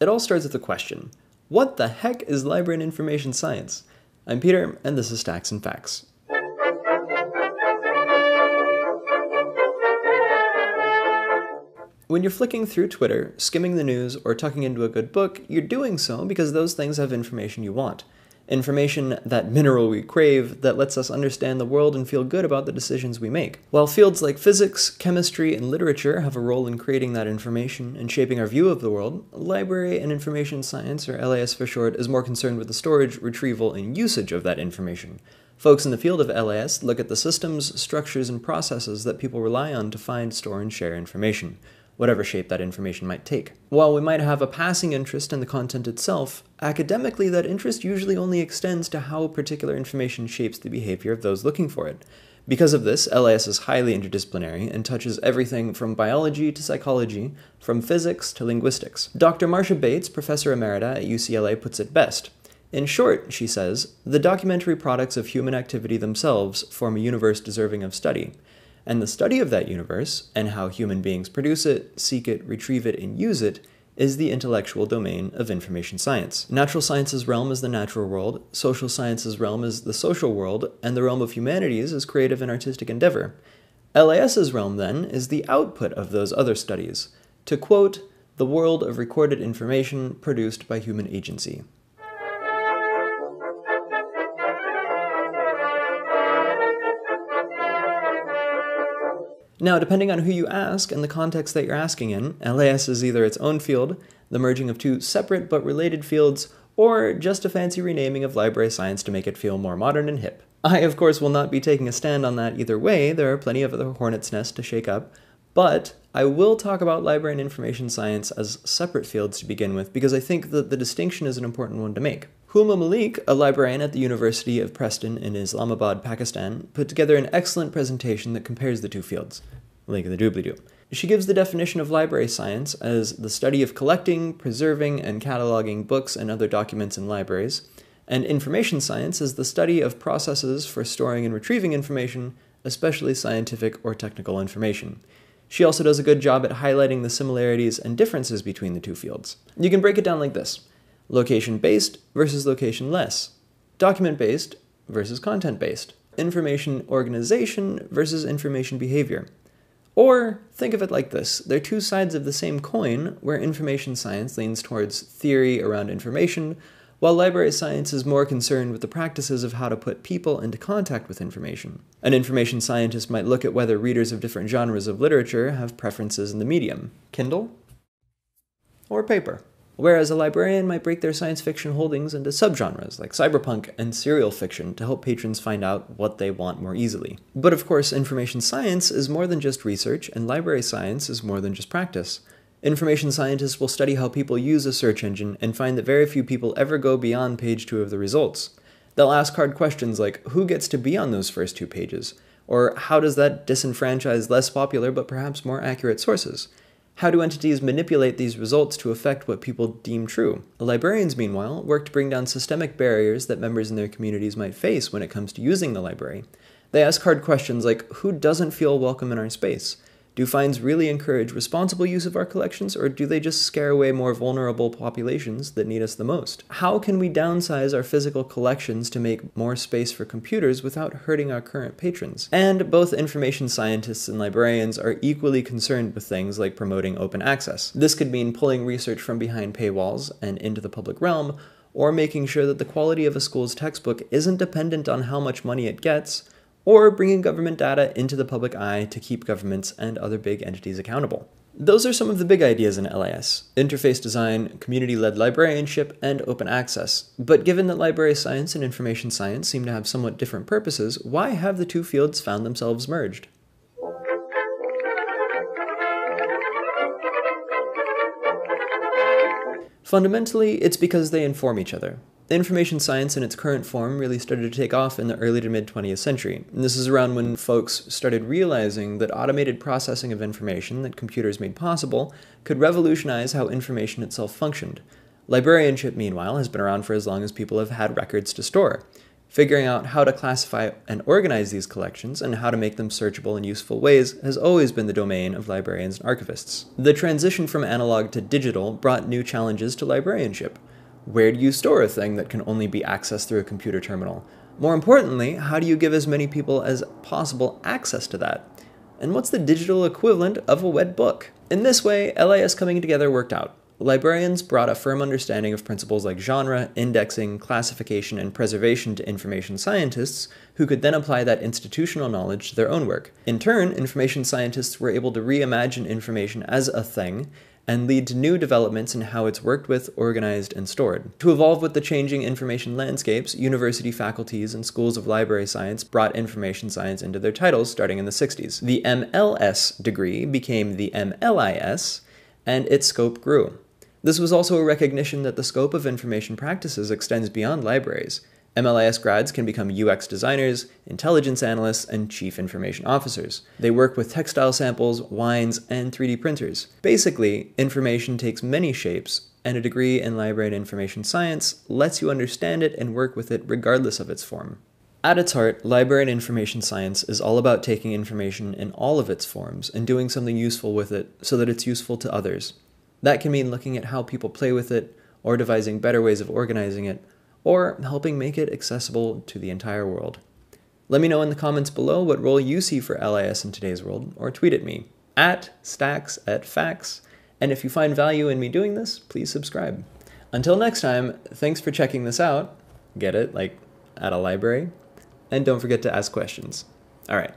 It all starts with a question. What the heck is library and information science? I'm Peter, and this is Stacks and Facts. When you're flicking through Twitter, skimming the news, or tucking into a good book, you're doing so because those things have information you want. Information, that mineral we crave, that lets us understand the world and feel good about the decisions we make. While fields like physics, chemistry, and literature have a role in creating that information and shaping our view of the world, library and information science, or LIS for short, is more concerned with the storage, retrieval, and usage of that information. Folks in the field of LIS look at the systems, structures, and processes that people rely on to find, store, and share information, whatever shape that information might take. While we might have a passing interest in the content itself, academically that interest usually only extends to how particular information shapes the behavior of those looking for it. Because of this, LIS is highly interdisciplinary and touches everything from biology to psychology, from physics to linguistics. Dr. Marcia Bates, professor emerita at UCLA, puts it best. In short, she says, the documentary products of human activity themselves form a universe deserving of study. And the study of that universe, and how human beings produce it, seek it, retrieve it, and use it, is the intellectual domain of information science. Natural sciences' realm is the natural world, social sciences' realm is the social world, and the realm of humanities is creative and artistic endeavor. LIS's realm, then, is the output of those other studies. To quote, the world of recorded information produced by human agency. Now, depending on who you ask and the context that you're asking in, LIS is either its own field, the merging of two separate but related fields, or just a fancy renaming of library science to make it feel more modern and hip. I, of course, will not be taking a stand on that either way. There are plenty of other hornet's nests to shake up, but I will talk about library and information science as separate fields to begin with because I think that the distinction is an important one to make. Huma Malik, a librarian at the University of Preston in Islamabad, Pakistan, put together an excellent presentation that compares the two fields. Link in the doobly-doo. She gives the definition of library science as the study of collecting, preserving, and cataloging books and other documents in libraries, and information science is the study of processes for storing and retrieving information, especially scientific or technical information. She also does a good job at highlighting the similarities and differences between the two fields. You can break it down like this. Location-based versus location-less. Document-based versus content-based. Information organization versus information behavior. Or think of it like this. They're two sides of the same coin, where information science leans towards theory around information, while library science is more concerned with the practices of how to put people into contact with information. An information scientist might look at whether readers of different genres of literature have preferences in the medium, Kindle or paper. Whereas a librarian might break their science fiction holdings into subgenres like cyberpunk and serial fiction to help patrons find out what they want more easily. But of course, information science is more than just research, and library science is more than just practice. Information scientists will study how people use a search engine and find that very few people ever go beyond page 2 of the results. They'll ask hard questions like, who gets to be on those first 2 pages? Or how does that disenfranchise less popular but perhaps more accurate sources? How do entities manipulate these results to affect what people deem true? Librarians, meanwhile, work to bring down systemic barriers that members in their communities might face when it comes to using the library. They ask hard questions like, who doesn't feel welcome in our space? Do fines really encourage responsible use of our collections, or do they just scare away more vulnerable populations that need us the most? How can we downsize our physical collections to make more space for computers without hurting our current patrons? And both information scientists and librarians are equally concerned with things like promoting open access. This could mean pulling research from behind paywalls and into the public realm, or making sure that the quality of a school's textbook isn't dependent on how much money it gets, or bringing government data into the public eye to keep governments and other big entities accountable. Those are some of the big ideas in LIS: interface design, community-led librarianship, and open access. But given that library science and information science seem to have somewhat different purposes, why have the two fields found themselves merged? Fundamentally, it's because they inform each other. Information science in its current form really started to take off in the early to mid-20th century. And this is around when folks started realizing that automated processing of information that computers made possible could revolutionize how information itself functioned. Librarianship, meanwhile, has been around for as long as people have had records to store. Figuring out how to classify and organize these collections and how to make them searchable in useful ways has always been the domain of librarians and archivists. The transition from analog to digital brought new challenges to librarianship. Where do you store a thing that can only be accessed through a computer terminal? More importantly, how do you give as many people as possible access to that? And what's the digital equivalent of a wet book? In this way, LIS coming together worked out. Librarians brought a firm understanding of principles like genre, indexing, classification, and preservation to information scientists, who could then apply that institutional knowledge to their own work. In turn, information scientists were able to reimagine information as a thing and lead to new developments in how it's worked with, organized, and stored. To evolve with the changing information landscapes, university faculties and schools of library science brought information science into their titles starting in the 60s. The MLS degree became the MLIS, and its scope grew. This was also a recognition that the scope of information practices extends beyond libraries. MLIS grads can become UX designers, intelligence analysts, and chief information officers. They work with textile samples, wines, and 3D printers. Basically, information takes many shapes, and a degree in library and information science lets you understand it and work with it regardless of its form. At its heart, library and information science is all about taking information in all of its forms and doing something useful with it so that it's useful to others. That can mean looking at how people play with it, or devising better ways of organizing it, or helping make it accessible to the entire world. Let me know in the comments below what role you see for LIS in today's world, or tweet at me, @StacksAtFacts, and if you find value in me doing this, please subscribe. Until next time, thanks for checking this out, get it, like at a library, and don't forget to ask questions. Alright,